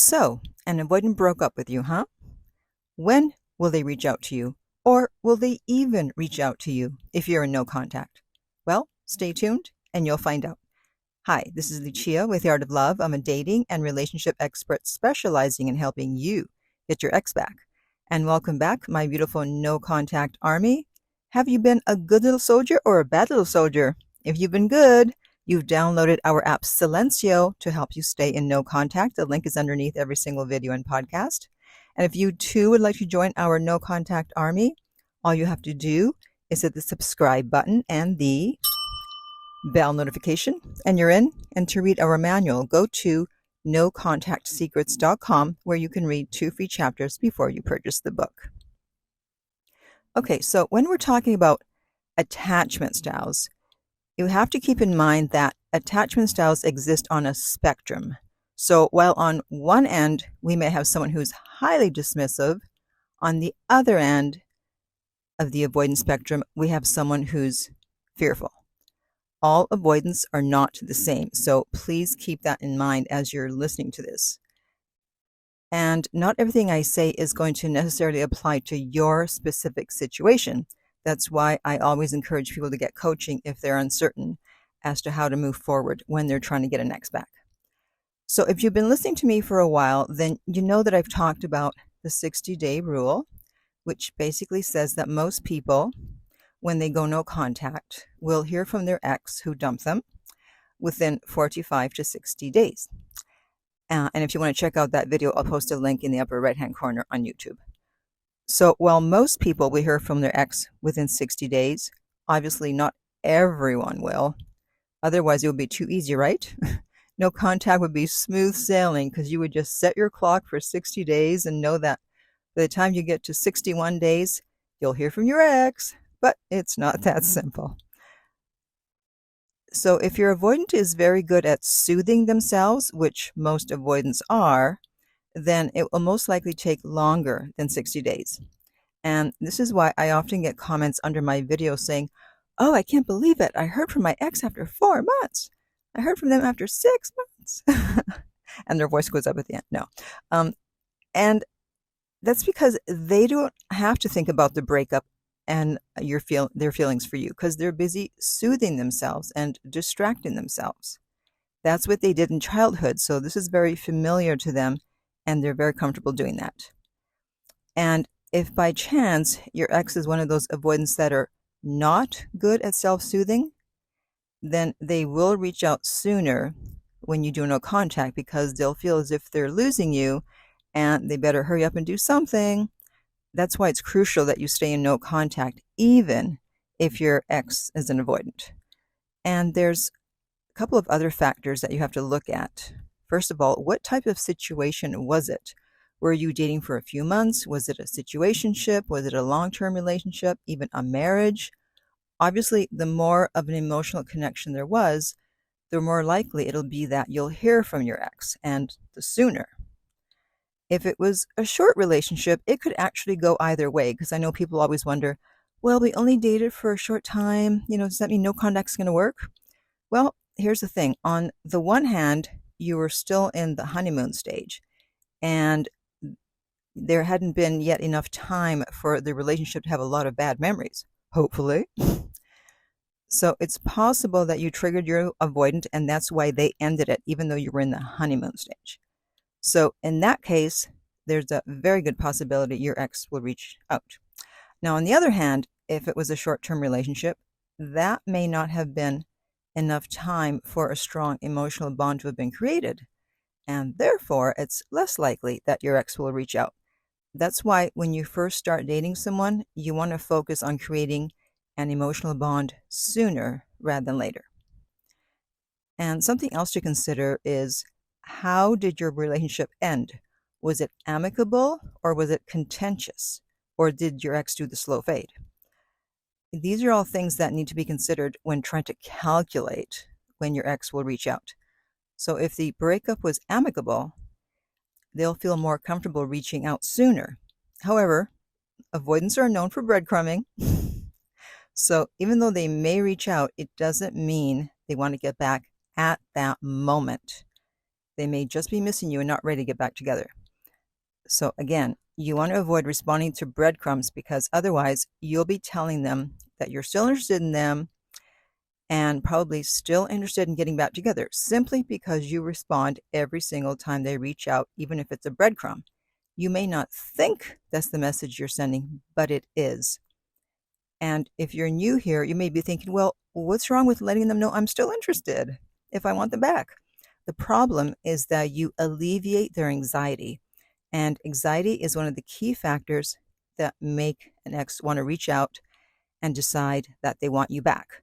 So, an avoidant broke up with you, huh? When will they reach out to you? Or will they even reach out to you if you're in no contact? Well, stay tuned and you'll find out. Hi, this is Lucia with The Art of Love. I'm a dating and relationship expert specializing in helping you get your ex back. And welcome back, my beautiful no contact army. Have you been a good little soldier or a bad little soldier? If you've been good, you've downloaded our app Silencio to help you stay in no contact. The link is underneath every single video and podcast. And if you too would like to join our no contact army, all you have to do is hit the subscribe button and the bell notification, and you're in. And to read our manual, go to nocontactsecrets.com, where you can read 2 free chapters before you purchase the book. Okay, so when we're talking about attachment styles, you have to keep in mind that attachment styles exist on a spectrum. So while on one end, we may have someone who's highly dismissive, on the other end of the avoidance spectrum, we have someone who's fearful. All avoidants are not the same, so please keep that in mind as you're listening to this. And not everything I say is going to necessarily apply to your specific situation. That's why I always encourage people to get coaching if they're uncertain as to how to move forward when they're trying to get an ex back. So if you've been listening to me for a while, then you know that I've talked about the 60-day rule, which basically says that most people, when they go no contact, will hear from their ex who dumped them within 45 to 60 days. And if you want to check out that video, I'll post a link in the upper right-hand corner on YouTube. So while most people will hear from their ex within 60 days, obviously not everyone will. Otherwise, it would be too easy, right? No contact would be smooth sailing because you would just set your clock for 60 days and know that by the time you get to 61 days, you'll hear from your ex. But it's not that simple. So if your avoidant is very good at soothing themselves, which most avoidants are, then it will most likely take longer than 60 days. And this is why I often get comments under my videos saying, "Oh, I can't believe it. I heard from my ex after 4 months. I heard from them after 6 months." And their voice goes up at the end. No. And that's because they don't have to think about the breakup and their feelings for you, because they're busy soothing themselves and distracting themselves. That's what they did in childhood. So this is very familiar to them, and they're very comfortable doing that. And if by chance your ex is one of those avoidants that are not good at self-soothing, then they will reach out sooner when you do no contact, because they'll feel as if they're losing you and they better hurry up and do something. That's why it's crucial that you stay in no contact, even if your ex is an avoidant. And there's a couple of other factors that you have to look at. First of all, what type of situation was it? Were you dating for a few months? Was it a situationship? Was it a long-term relationship? Even a marriage? Obviously, the more of an emotional connection there was, the more likely it'll be that you'll hear from your ex, and the sooner. If it was a short relationship, it could actually go either way, because I know people always wonder, well, we only dated for a short time. Does that mean no contact's going to work? Well, here's the thing. On the one hand, you were still in the honeymoon stage, and there hadn't been yet enough time for the relationship to have a lot of bad memories, hopefully. So it's possible that you triggered your avoidant, and that's why they ended it, even though you were in the honeymoon stage. So in that case, there's a very good possibility your ex will reach out. Now, on the other hand, if it was a short-term relationship, that may not have been enough time for a strong emotional bond to have been created. And therefore, it's less likely that your ex will reach out. That's why when you first start dating someone, you want to focus on creating an emotional bond sooner rather than later. And something else to consider is, how did your relationship end? Was it amicable, or was it contentious? Or did your ex do the slow fade? These are all things that need to be considered when trying to calculate when your ex will reach out. So if the breakup was amicable, they'll feel more comfortable reaching out sooner. However, avoidants are known for breadcrumbing. So even though they may reach out, it doesn't mean they want to get back at that moment. They may just be missing you and not ready to get back together. So again, you want to avoid responding to breadcrumbs because otherwise you'll be telling them that you're still interested in them and probably still interested in getting back together simply because you respond every single time they reach out, even if it's a breadcrumb. You may not think that's the message you're sending, but it is. And if you're new here, you may be thinking, well, what's wrong with letting them know I'm still interested if I want them back? The problem is that you alleviate their anxiety. And anxiety is one of the key factors that make an ex want to reach out and decide that they want you back.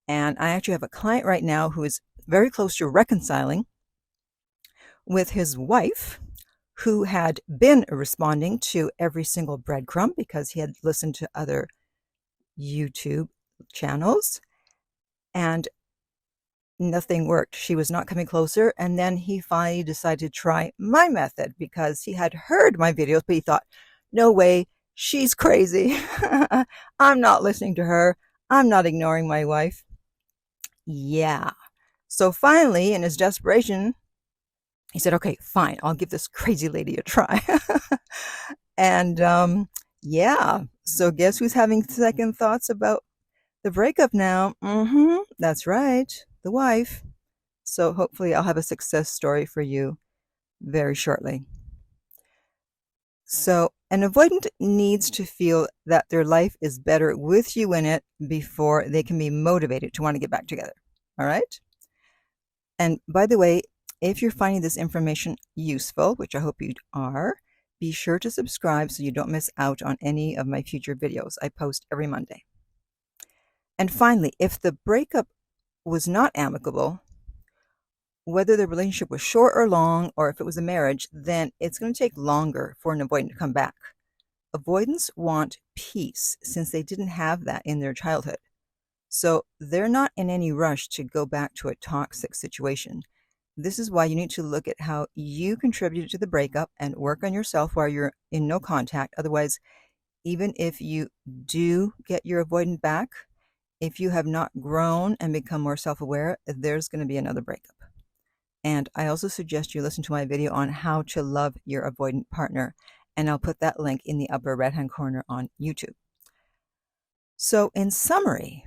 And I actually have a client right now who is very close to reconciling with his wife, who had been responding to every single breadcrumb because he had listened to other YouTube channels and nothing worked. She was not coming closer. And then he finally decided to try my method because he had heard my videos, but he thought, no way, she's crazy. I'm not listening to her. I'm not ignoring my wife. Yeah. So finally, in his desperation, he said, okay, fine, I'll give this crazy lady a try. And yeah, so guess who's having second thoughts about the breakup now? That's right, the wife. So hopefully I'll have a success story for you very shortly. So an avoidant needs to feel that their life is better with you in it before they can be motivated to want to get back together. All right? And by the way, if you're finding this information useful, which I hope you are, be sure to subscribe so you don't miss out on any of my future videos. I post every Monday. And finally, if the breakup was not amicable, whether the relationship was short or long, or if it was a marriage, then it's going to take longer for an avoidant to come back. Avoidants want peace since they didn't have that in their childhood. So they're not in any rush to go back to a toxic situation. This is why you need to look at how you contributed to the breakup and work on yourself while you're in no contact. Otherwise, even if you do get your avoidant back, if you have not grown and become more self-aware, there's going to be another breakup. And I also suggest you listen to my video on how to love your avoidant partner. And I'll put that link in the upper right-hand corner on YouTube. So in summary,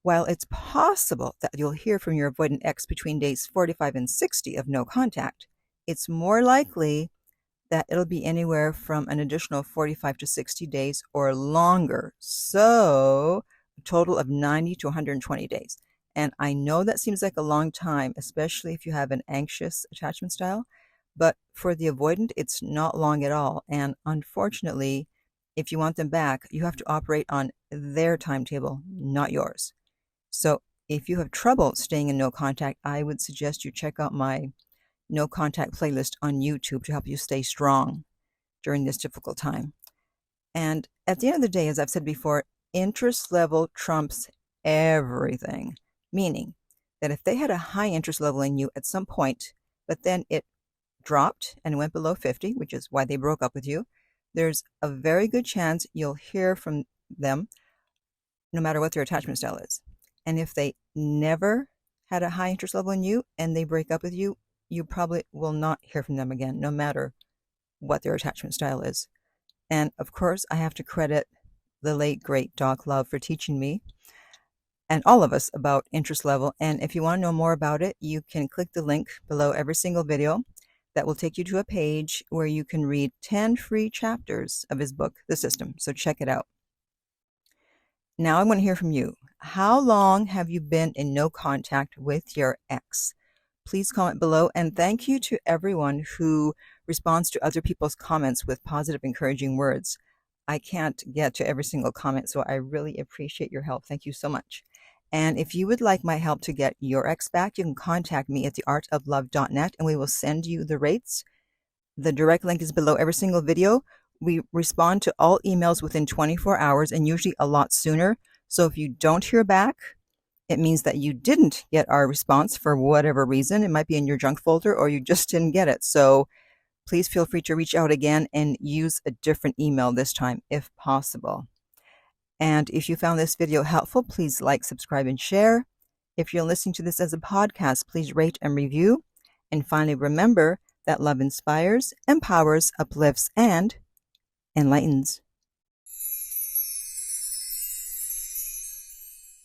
while it's possible that you'll hear from your avoidant ex between days 45 and 60 of no contact, it's more likely that it'll be anywhere from an additional 45 to 60 days or longer. So a total of 90 to 120 days. And I know that seems like a long time, especially if you have an anxious attachment style, but for the avoidant, it's not long at all. And unfortunately, if you want them back, you have to operate on their timetable, not yours. So if you have trouble staying in no contact, I would suggest you check out my no contact playlist on YouTube to help you stay strong during this difficult time. And at the end of the day, as I've said before, interest level trumps everything, meaning that if they had a high interest level in you at some point, but then it dropped and went below 50, which is why they broke up with you, there's a very good chance you'll hear from them no matter what their attachment style is. And if they never had a high interest level in you and they break up with you, you probably will not hear from them again, no matter what their attachment style is. And of course, I have to credit the late, great Doc Love for teaching me and all of us about interest level. And if you want to know more about it, you can click the link below every single video that will take you to a page where you can read 10 free chapters of his book, The System. So check it out. Now I want to hear from you. How long have you been in no contact with your ex? Please comment below. And thank you to everyone who responds to other people's comments with positive, encouraging words. I can't get to every single comment, so I really appreciate your help. Thank you so much. And if you would like my help to get your ex back, you can contact me at theartoflove.net and we will send you the rates. The direct link is below every single video. We respond to all emails within 24 hours and usually a lot sooner. So if you don't hear back, it means that you didn't get our response for whatever reason. It might be in your junk folder or you just didn't get it. So please feel free to reach out again and use a different email this time if possible. And if you found this video helpful, please like, subscribe, and share. If you're listening to this as a podcast, please rate and review. And finally, remember that love inspires, empowers, uplifts, and enlightens.